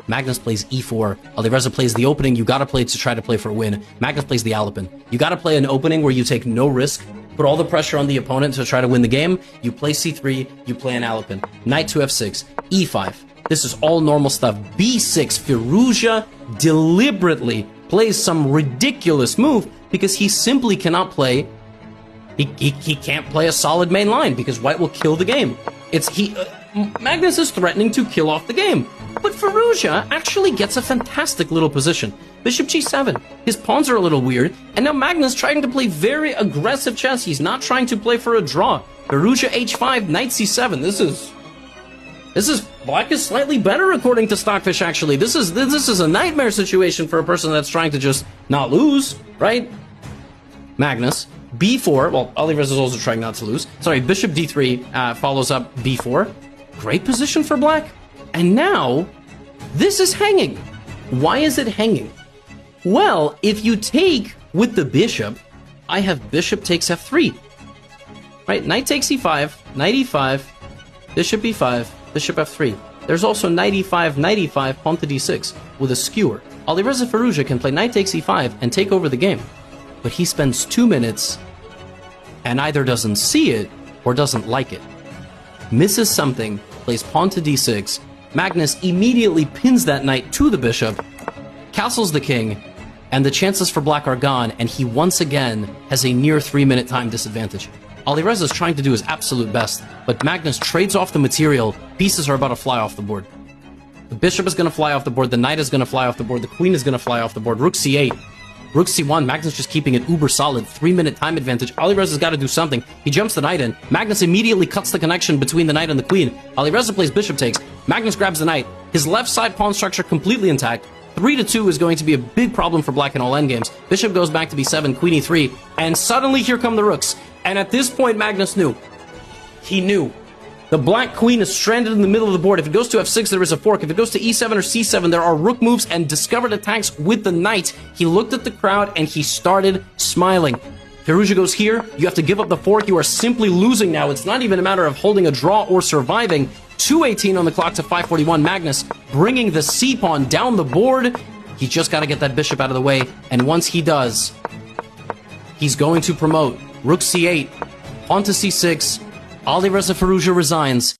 Magnus plays e4. Alireza plays the opening you gotta play to try to play for a win. Magnus plays the Alipin. You gotta play an opening where you take no risk, put all the pressure on the opponent to try to win the game. You play c3, you play an Alipin. Knight to f6, e5. This is all normal stuff. b6, Firouzja deliberately plays some ridiculous move because he simply cannot play. He can't play a solid main line because white will kill the game. Magnus is threatening to kill off the game. But Firouzja actually gets a fantastic little position. Bishop g7. His pawns are a little weird, and now Magnus trying to play very aggressive chess. He's not trying to play for a draw. Firouzja h5, knight c7. This is black is slightly better according to Stockfish. Actually, this is a nightmare situation for a person that's trying to just not lose, right? Magnus b4. Well, Alireza is also trying not to lose. Sorry, bishop d3 follows up b4. Great position for black. And now, this is hanging. Why is it hanging? Well, if you take with the bishop, I have bishop takes f3. Right, knight takes e5, knight e5, bishop e5, bishop f3. There's also knight e5, pawn to d6 with a skewer. Alireza Firouzja can play knight takes e5 and take over the game. But he spends 2 minutes and either doesn't see it or doesn't like it. Misses something, plays pawn to d6. Magnus immediately pins that knight to the bishop, castles the king, and the chances for black are gone, and he once again has a near 3-minute time disadvantage. Alireza is trying to do his absolute best, but Magnus trades off the material. Pieces are about to fly off the board. The bishop is going to fly off the board, the knight is going to fly off the board, the queen is going to fly off the board, rook c8. Rook c1, Magnus just keeping it uber solid, 3-minute time advantage. Alireza's got to do something. He jumps the knight in. Magnus immediately cuts the connection between the knight and the queen. Alireza plays bishop takes. Magnus grabs the knight. His left side pawn structure completely intact. 3-2 is going to be a big problem for black in all endgames. Bishop goes back to b7, queen e3, and suddenly here come the rooks. And at this point, Magnus knew. He knew. The black queen is stranded in the middle of the board. If it goes to f6, there is a fork. If it goes to e7 or c7, there are rook moves and discovered attacks with the knight. He looked at the crowd and he started smiling. Firouzja goes here. You have to give up the fork. You are simply losing now. It's not even a matter of holding a draw or surviving. 2:18 on the clock to 5:41. Magnus bringing the c-pawn down the board. He just got to get that bishop out of the way. And once he does, he's going to promote. Rook c8, pawn to c6. Alireza Firouzja resigns.